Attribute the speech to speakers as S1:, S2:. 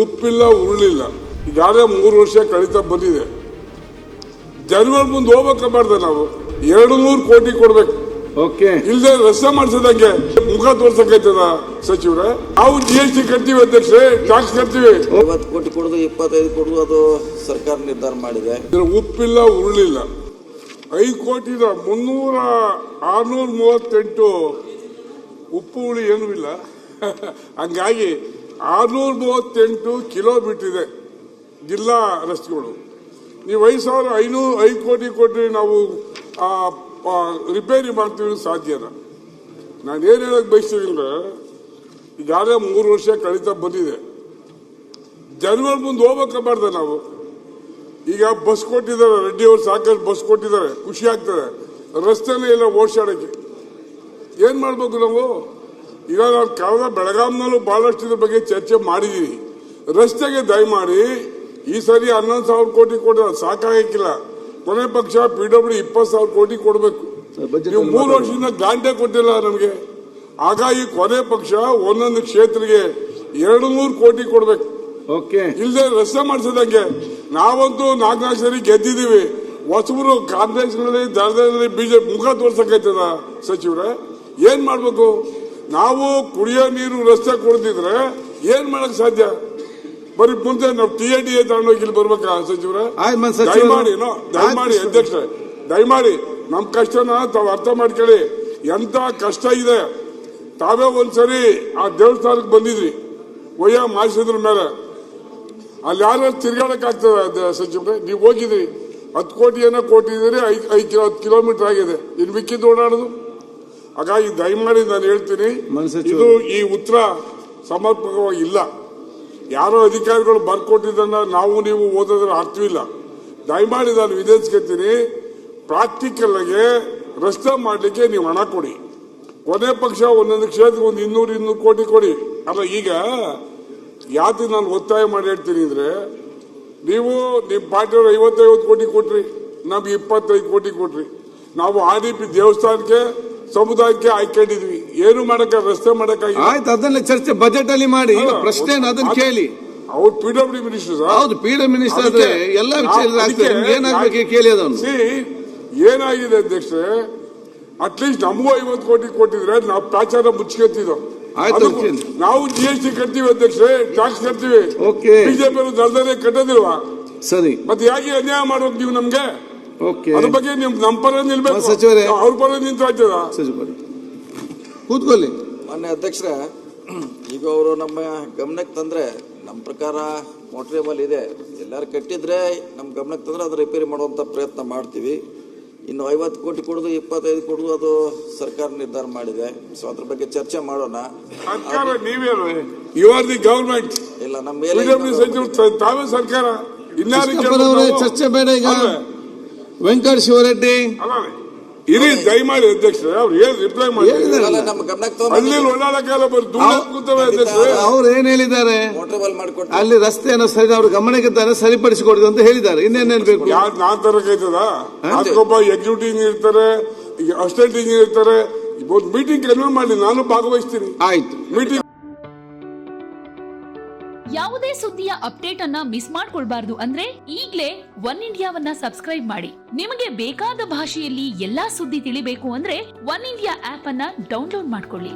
S1: ಉಪ್ಪಿಲ್ಲ ಉರುಳಿಲ್ಲ. ಈಗಾಗಲೇ 3 ವರ್ಷ ಕಳೀತಾ ಬಂದಿದೆ. ಜನಗಳ ಮುಂದೆ ಹೋಗ್ಬೇಕಬಾರ್ದ ನಾವು 200 ಕೋಟಿ ಕೊಡ್ಬೇಕು. ಇಲ್ಲದೆ ರಸ್ತೆ ಮಾಡಿಸೋದಂಗೆ ಮುಖ ತೋರ್ಸಕೈತದ ಸಚಿವರೇ? ನಾವು GST ಕಟ್ತೀವಿ ಅಧ್ಯಕ್ಷರೇ, ಟ್ಯಾಕ್ಸ್ ಕಟ್ತೀವಿ.
S2: 50 ಕೋಟಿ ಕೊಡುದು 25 ಕೊಡುದು ಅದು ಸರ್ಕಾರ ನಿರ್ಧಾರ ಮಾಡಿದೆ.
S1: ಉಪ್ಪಿಲ್ಲ ಉರುಳಿಲ್ಲ. 5 ಕೋಟಿದ 638 ಉಪ್ಪು ಹುಳಿ ಏನೂ ಇಲ್ಲ. ಹಂಗಾಗಿ 638 ಕಿಲೋಮೀಟರ್ ಇದೆ ಜಿಲ್ಲಾ ರಸ್ತೆಗಳು. ನೀವು 5,500 ಕೋಟಿ ಕೊಟ್ಟರೆ ನಾವು ರಿಪೇರಿ ಮಾಡ್ತೀವಿ ಸಾಧ್ಯನಾ? ನಾನು ಏನು ಹೇಳಕ್ ಬಯಸ್ತೀನಿ ಅಂದ್ರೆ, ಈಗಾಗಲೇ 3 ವರ್ಷ ಕಳೀತಾ ಬಂದಿದೆ. ಜನಗಳ ಮುಂದೆ ಹೋಗ್ಬೇಕಬಾರ್ದ ನಾವು? ಈಗ ಬಸ್ ಕೊಟ್ಟಿದ್ದಾರೆ, ರೆಡ್ಡಿ ಅವರು ಸಾಕಷ್ಟು ಬಸ್ ಕೊಟ್ಟಿದ್ದಾರೆ, ಖುಷಿ ಆಗ್ತದೆ. ರಸ್ತೆನೇ ಇಲ್ಲ ಓಡಿಸಾಡಕ್ಕೆ. ಏನ್ ಮಾಡ್ಬೇಕು ನಾವು? ಈಗ ನಾವು ಕಳೆದ ಬೆಳಗಾಂನಲ್ಲೂ ಬಹಳಷ್ಟು ಇದ್ರ ಬಗ್ಗೆ ಚರ್ಚೆ ಮಾಡಿದೀವಿ. ರಸ್ತೆಗೆ ದಯಮಾಡಿ ಈ ಸರಿ 11,000 ಕೋಟಿ ಕೊಡ ಸಾಕಾಗಿಲ್ಲ. ಕೊನೆ ಪಕ್ಷ PWD 20,000 ಕೋಟಿ ಕೊಡಬೇಕು. ನೀವು 3 ವರ್ಷದಿಂದ ಗ್ರಾಂಟೇ ಕೊಟ್ಟಿಲ್ಲ ನಮಗೆ. ಹಾಗಾಗಿ ಕೊನೆ ಪಕ್ಷ ಒಂದೊಂದು ಕ್ಷೇತ್ರಕ್ಕೆ 200 ಕೋಟಿ ಕೊಡ್ಬೇಕು. ಇಲ್ಲದೆ ರಸ್ತೆ ಮಾಡಿಸೋದಂಗೆ ನಾವಂತೂ 4 ಸರಿ ಗೆದ್ದಿದ್ದೀವಿ. ಹೊಸಬರು ಕಾಂಗ್ರೆಸ್ನಲ್ಲಿ ದಳದಲ್ಲಿ ಬಿಜೆಪಿ ಮುಖ ತೋರ್ಸಕೈತದ ಸಚಿವರೇ? ಏನ್ ಮಾಡ್ಬೇಕು ನಾವು? ಕುಡಿಯೋ ನೀರು ರಸ್ತೆ ಕೊಡ್ತಿದ್ರೆ ಏನ್ ಮಾಡಕ್ ಸಾಧ್ಯ? ಬರೀ ಮುಂದೆ ನಾವು TADA ತಗೊಂಡೋಗಿ ಇಲ್ಲಿ ಬರ್ಬೇಕಾ ಸಚಿವರೇ? ದಯಮಾಡಿ ಅಧ್ಯಕ್ಷ, ದಯಮಾಡಿ ನಮ್ ಕಷ್ಟನ ತಾವು ಅರ್ಥ ಮಾಡ್ಕೊಳ್ಳಿ. ಎಂತ ಕಷ್ಟ ಇದೆ. ತಾವೇ ಒಂದ್ಸರಿ ಆ ದೇವಸ್ಥಾನಕ್ಕೆ ಬಂದಿದ್ರಿ, ಒಯ್ಯ ಮಾಡಿಸಿದ್ರ ಮೇಲೆ ಅಲ್ಲಿ ಯಾರು ತಿರ್ಗಾಡಕ್ ಆಗ್ತದೆ ಸಚಿವರೇ? ನೀವು ಹೋಗಿದ್ರಿ, 10 ಕೋಟಿ ಏನೋ ಕೊಟ್ಟಿದ್ದೀರಿ, 5 ಕಿಲೋಮೀಟರ್ ಆಗಿದೆ. ಇನ್ನು ಮಿಕ್ಕಿದ್ದು ಓಡಾಡೋದು. ಹಾಗಾಗಿ ದಯಮಾಡಿ ನಾನು ಹೇಳ್ತೀನಿ, ಇದು ಈ ಉತ್ತರ ಸಮರ್ಪಕವಾಗಿ ಇಲ್ಲ. ಯಾರೋ ಅಧಿಕಾರಿಗಳು ಬರ್ಕೊಟ್ಟಿದ್ದನ್ನ ನಾವು ನೀವು ಓದೋದ್ರ ಅರ್ಥವಿಲ್ಲ. ದಯಮಾಡಿ ನಾನು ವಿಧಿಸ್ಕೊತೀನಿ, ಪ್ರಾಕ್ಟಿಕಲ್ ಆಗಿ ರಸ್ತೆ ಮಾಡಲಿಕ್ಕೆ ನೀವು ಹಣ ಕೊಡಿ. ಕೊನೆ ಪಕ್ಷ ಒಂದೊಂದು ಕ್ಷೇತ್ರಕ್ಕೆ ಒಂದು 200 ಕೋಟಿ ಕೊಡಿ. ಅಲ್ಲ, ಈಗ ಯಾತಿ ನಾನು ಒತ್ತಾಯ ಮಾಡಿ ಹೇಳ್ತೀನಿ ಅಂದ್ರೆ, ನೀವು ನಿಮ್ಮ ಪಾರ್ಟಿಯವರು 55 ಕೋಟಿ ಕೊಟ್ರಿ, ನಮ್ಗೆ 25 ಕೋಟಿ ಕೊಟ್ರಿ. ನಾವು RDP ದೇವಸ್ಥಾನಕ್ಕೆ ಸಮುದಾಯಕ್ಕೆ ಆಯ್ಕೊಂಡಿದ್ವಿ. ಏನು ಮಾಡಕ ರಸ್ತೆ ಮಾಡಕ್ಕಾಗಿ
S3: ಆಯ್ತು, ಅದನ್ನ ಚರ್ಚೆ ಬಜೆಟ್ ಅಲ್ಲಿ ಮಾಡಿ. ಪ್ರಶ್ನೆ ಅದನ್ನ ಕೇಳಿ.
S1: ಅವ್ರು PWD ಮಿನಿಸ್ಟರ್.
S3: ಹೌದು, PWD ಮಿನಿಸ್ಟರ್ ಆದ್ರೆ ಎಲ್ಲ ವಿಚಾರ ಏನಾಗಬೇಕು ಕೇಳಿ. ಅದನ್ನು
S1: ಏನಾಗಿದೆ ಅಧ್ಯಕ್ಷರೇ, ಅಟ್ಲೀಸ್ಟ್ ನಮಗೂ 50 ಕೋಟಿ ಕೊಟ್ಟಿದ್ರೆ ನಾವು ಪ್ರಾಚಾರ ಮುಚ್ಕೊತಿದ್ದೋ. ನಾವು GST ಕಟ್ತೀವಿ ಅಧ್ಯಕ್ಷರೇ, ಟ್ಯಾಕ್ಸ್ ಕಟ್ತೀವಿ. ಬಿಜೆಪಿ ದಳದಲ್ಲೇ ಕಟ್ಟೋದಿಲ್ವಾ?
S3: ಸರಿ,
S1: ಮತ್ತೆ ಯಾಕೆ ಅನ್ಯಾಯ ಮಾಡೋದು ನೀವು ನಮ್ಗೆ? ಅದ್ರ ಬಗ್ಗೆ ನಮ್ಮ ಪರ ನಿಲ್ಬೇಕು, ಅವ್ರ ಪರ ನಿಂತು ಆಯ್ತದ?
S3: ಕೂತ್ಕೊಳ್ಳಿ.
S2: ಮಾನ್ಯ ಅಧ್ಯಕ್ಷರೇ, ಈಗ ಅವರು ನಮ್ಮ ಗಮನಕ್ಕೆ ತಂದ್ರೆ, ನಮ್ಮ ಪ್ರಕಾರ ಮೋಟ್ರೇಬಲ್ ಇದೆ, ಎಲ್ಲರೂ ಕಟ್ಟಿದ್ರೆ ನಮ್ಮ ಗಮನಕ್ಕೆ ತಂದ್ರೆ ಅದು ರಿಪೇರಿ ಮಾಡುವಂತ ಪ್ರಯತ್ನ ಮಾಡ್ತೀವಿ. ಇನ್ನು 50 ಕೋಟಿ ಕೊಡುದು 25 ಕೊಡುದು ಅದು ಸರ್ಕಾರ ನಿರ್ಧಾರ ಮಾಡಿದೆ. ಸೊ ಅದ್ರ ಬಗ್ಗೆ ಚರ್ಚೆ ಮಾಡೋಣ.
S1: ಸರ್ಕಾರ ನೀವೇನು? You are the government.
S2: ಇಲ್ಲ, ನಮ್ಮ ಮೇಲೆ
S1: ತಾವೇ ಸರ್ಕಾರ.
S3: ಚರ್ಚೆ ಬೇಡ. ಈಗ ವೆಂಕಟ ಶಿವರೆಡ್ಡಿ
S1: ಇರಿ, ದಯಮಾಡಿ ಅಧ್ಯಕ್ಷರೇ, ಅವ್ರು ಏನ್ ರಿಪ್ಲೈ ಮಾಡಿ
S2: ನಮ್ಮ ಗಮನಕ್ಕೆ
S1: ಅಲ್ಲಿ ಓಡಾಡಕ್ಕೆಲ್ಲ ಕೂತವೆ ಅಧ್ಯಕ್ಷರೇ.
S3: ಅವ್ರು ಏನ್ ಹೇಳಿದ್ದಾರೆ? ಅಲ್ಲಿ ರಸ್ತೆಯನ್ನು ಸರಿ ಅವ್ರ ಗಮನಕ್ಕೆ ಸರಿಪಡಿಸಿಕೊಡಿದೆ ಅಂತ ಹೇಳಿದ್ದಾರೆ. ಇನ್ನೇನೇನ್ ಬೇಕು?
S1: ನಾನ್ ತರಕೈತದ? ಅದಕ್ಕೊಬ್ಬ ಎಕ್ಸಿಕ್ಯೂಟಿವ್ ಇರ್ತಾರೆ, ಅಸಿಸ್ಟೆಂಟ್ ಇಂಜಿನಿಯರ್ ಇರ್ತಾರೆ. ಒಂದು ಮೀಟಿಂಗ್ ಕನ್ವೀನ್ ಮಾಡಿ, ನಾನು ಭಾಗವಹಿಸ್ತೀನಿ.
S3: ಆಯ್ತು,
S1: ಮೀಟಿಂಗ್.
S4: ಯಾವುದೇ ಸುದ್ದಿಯ ಅಪ್ಡೇಟ್ ಅನ್ನ ಮಿಸ್ ಮಾಡ್ಕೊಳ್ಬಾರ್ದು ಅಂದ್ರೆ ಈಗ್ಲೇ ಒನ್ ಇಂಡಿಯಾವನ್ನ ಸಬ್ಸ್ಕ್ರೈಬ್ ಮಾಡಿ. ನಿಮಗೆ ಬೇಕಾದ ಭಾಷೆಯಲ್ಲಿ ಎಲ್ಲಾ ಸುದ್ದಿ ತಿಳಿಬೇಕು ಅಂದ್ರೆ ಒನ್ ಇಂಡಿಯಾ ಆಪ್ ಅನ್ನ ಡೌನ್ಲೋಡ್ ಮಾಡ್ಕೊಳ್ಳಿ.